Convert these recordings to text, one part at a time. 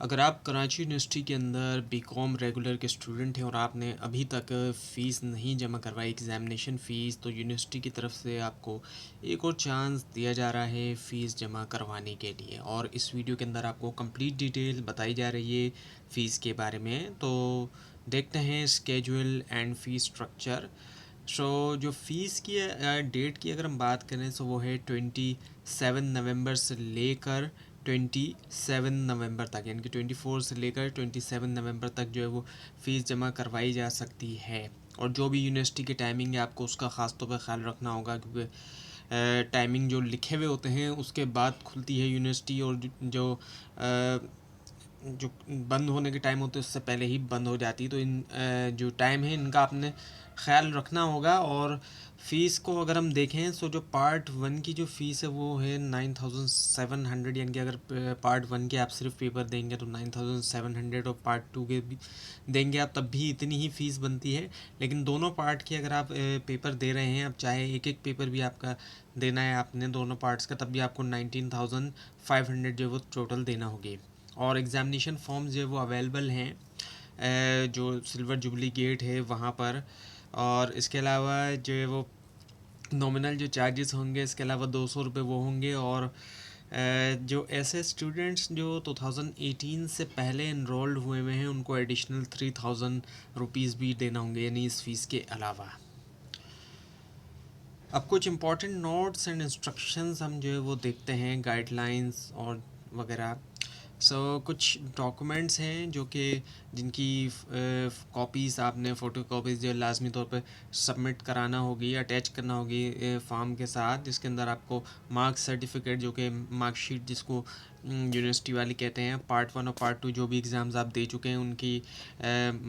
अगर आप कराची यूनिवर्सिटी के अंदर बीकॉम रेगुलर के स्टूडेंट हैं और आपने अभी तक फ़ीस नहीं जमा करवाई एग्ज़ामिनेशन फ़ीस, तो यूनिवर्सिटी की तरफ से आपको एक और चांस दिया जा रहा है फ़ीस जमा करवाने के लिए। और इस वीडियो के अंदर आपको कंप्लीट डिटेल बताई जा रही है फ़ीस के बारे में। तो देखते हैं स्केजुअल एंड फ़ीस स्ट्रक्चर। जो फ़ीस की डेट की अगर हम बात करें तो वो है 27 नवंबर से लेकर 27 नवंबर तक, यानी कि 24 से लेकर 27 नवंबर तक जो है वो फ़ीस जमा करवाई जा सकती है। और जो भी यूनिवर्सिटी की टाइमिंग है आपको उसका ख़ास तौर पर ख्याल रखना होगा, क्योंकि टाइमिंग जो लिखे हुए होते हैं उसके बाद खुलती है यूनिवर्सिटी, और जो बंद होने के टाइम होते हैं उससे पहले ही बंद हो जाती है। तो इन जो टाइम है इनका आपने ख्याल रखना होगा। और फ़ीस को अगर हम देखें तो जो पार्ट 1 की जो फ़ीस है वो है 9700, यानी कि अगर पार्ट 1 के आप सिर्फ पेपर देंगे तो 9700, और पार्ट 2 के भी देंगे आप तब भी इतनी ही फ़ीस बनती है। लेकिन दोनों पार्ट की अगर आप पेपर दे रहे हैं, अब चाहे एक एक पेपर भी आपका देना है आपने दोनों पार्ट्स का, तब भी आपको 19500 जो है वो टोटल देना होगी। और एग्ज़ामिनेशन फॉर्म्स जो है वो अवेलेबल हैं जो सिल्वर जुबली गेट है वहाँ पर। और इसके अलावा जो है वो नॉमिनल जो चार्जेस होंगे, इसके अलावा 200 रुपये वो होंगे। और जो ऐसे स्टूडेंट्स जो 2018 से पहले इनरोल्ड हुए हैं उनको एडिशनल 3000 रुपीज़ भी देना होंगे, यानी इस फ़ीस के अलावा। अब कुछ इम्पॉर्टेंट नोट्स एंड इंस्ट्रक्शंस हम जो है वो देखते हैं, गाइडलाइंस और वगैरह। कुछ डॉक्यूमेंट्स हैं जो कि जिनकी कॉपीज़ आपने फ़ोटो कॉपीज़ जो लाजमी तौर पे सबमिट कराना होगी, अटैच करना होगी फॉर्म के साथ, जिसके अंदर आपको मार्क्स सर्टिफिकेट जो कि मार्कशीट जिसको यूनिवर्सिटी वाले कहते हैं, पार्ट 1 और पार्ट 2 जो भी एग्ज़ाम्स आप दे चुके हैं उनकी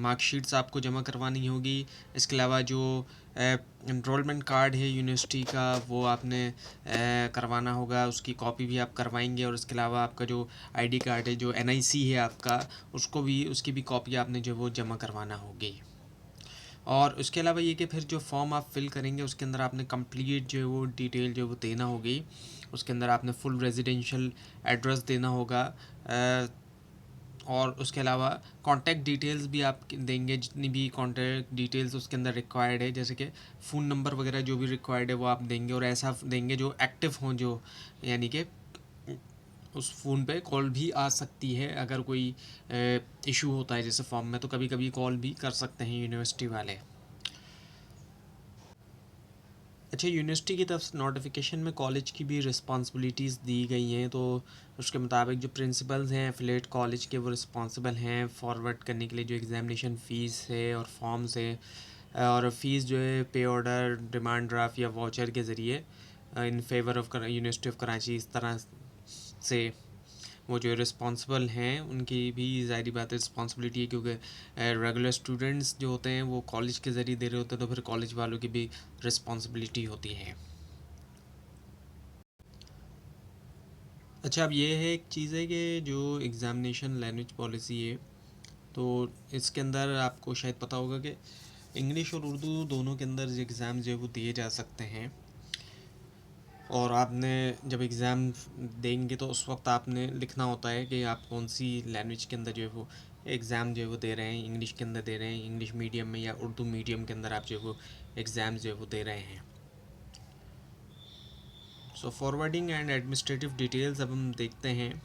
मार्कशीट्स आपको जमा करवानी होगी। इसके अलावा जो एनरोलमेंट कार्ड है यूनिवर्सिटी का वो आपने करवाना होगा, उसकी कॉपी भी आप करवाएंगे। और इसके अलावा आपका जो आईडी कार्ड है, जो एनआईसी है आपका, उसकी भी कॉपी आपने जो वो जमा करवाना होगी। और उसके अलावा ये कि फिर जो फॉर्म आप फिल करेंगे उसके अंदर आपने कंप्लीट जो है वो डिटेल जो वो देना होगी। उसके अंदर आपने फुल रेजिडेंशियल एड्रेस देना होगा, और उसके अलावा कॉन्टैक्ट डिटेल्स भी आप देंगे, जितनी भी कॉन्टैक्ट डिटेल्स उसके अंदर रिक्वायर्ड है, जैसे कि फ़ोन नंबर वगैरह जो भी रिक्वायर्ड है वो आप देंगे। और ऐसा देंगे जो एक्टिव हों, जो यानी कि उस फ़ोन पे कॉल भी आ सकती है अगर कोई इशू होता है जैसे फॉर्म में, तो कभी कभी कॉल भी कर सकते हैं यूनिवर्सिटी वाले। अच्छा, यूनिवर्सिटी की तरफ से नोटिफिकेशन में कॉलेज की भी रिस्पॉन्सिबिलिटीज़ दी गई हैं। तो उसके मुताबिक जो प्रिंसिपल्स हैं एफिलेट कॉलेज के, वो रिस्पॉन्सिबल हैं फॉरवर्ड करने के लिए जो एग्ज़ामिनेशन फ़ीस है और फॉर्म्स है। और फ़ीस जो है पे ऑर्डर, डिमांड ड्राफ्ट या वाउचर के ज़रिए in favour of university of Karachi, इस तरह से वो जो रिस्पॉन्सिबल हैं उनकी भी ज़ाहिर बात है रिस्पॉन्सिबिलिटी है, क्योंकि रेगुलर स्टूडेंट्स जो होते हैं वो कॉलेज के ज़रिए दे रहे होते हैं, तो फिर कॉलेज वालों की भी रिस्पॉन्सिबिलिटी होती है। अच्छा, अब ये है एक चीज़ है कि जो एग्ज़ामिनेशन लैंग्वेज पॉलिसी है, तो इसके अंदर आपको शायद पता होगा कि इंग्लिश और उर्दू दोनों के अंदर एग्ज़ाम जो है वो दिए जा सकते हैं। और आपने जब एग्ज़ाम देंगे तो उस वक्त आपने लिखना होता है कि आप कौन सी लैंग्वेज के अंदर जो है वो एग्ज़ाम जो है वो दे रहे हैं, इंग्लिश के अंदर दे रहे हैं, इंग्लिश मीडियम में या उर्दू मीडियम के अंदर आप जो है वो एग्ज़ाम जो है वो दे रहे हैं। फॉरवर्डिंग एंड एडमिनिस्ट्रेटिव डिटेल्स अब हम देखते हैं।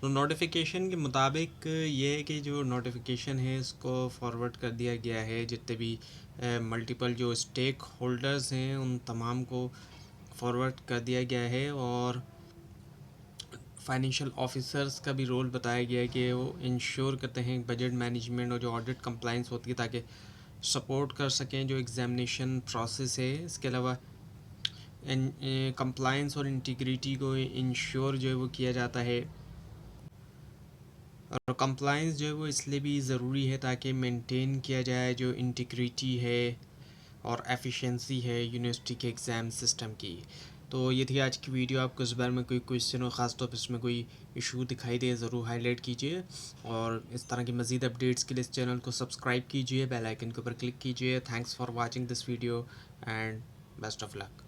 तो नोटिफिकेशन के मुताबिक ये है कि जो नोटिफिकेशन है इसको फॉरवर्ड कर दिया गया है जितने भी मल्टीपल जो स्टेक होल्डर्स हैं उन तमाम को फॉरवर्ड कर दिया गया है। और फाइनेंशियल ऑफिसर्स का भी रोल बताया गया है कि वो इंश्योर करते हैं बजट मैनेजमेंट और जो ऑडिट कंप्लाइंस होती है, ताकि सपोर्ट कर सकें जो एग्ज़ामिनेशन प्रोसेस है। इसके अलावा कंप्लाइंस और इंटीग्रिटी को इंश्योर जो है वो किया जाता है। और कंप्लाइंस जो है वो इसलिए भी ज़रूरी है ताकि मेंटेन किया जाए जो इंटीग्रिटी है और एफिशिएंसी है यूनिवर्सिटी के एग्ज़ाम सिस्टम की। तो ये थी आज की वीडियो। आपको इस बारे में कोई क्वेश्चन हो, ख़ासतौर पर इसमें कोई इशू दिखाई दे, ज़रूर हाईलाइट कीजिए। और इस तरह की मज़ीद अपडेट्स के लिए इस चैनल को सब्सक्राइब कीजिए, बेल आइकन के ऊपर क्लिक कीजिए। Thanks for watching this video and best of luck.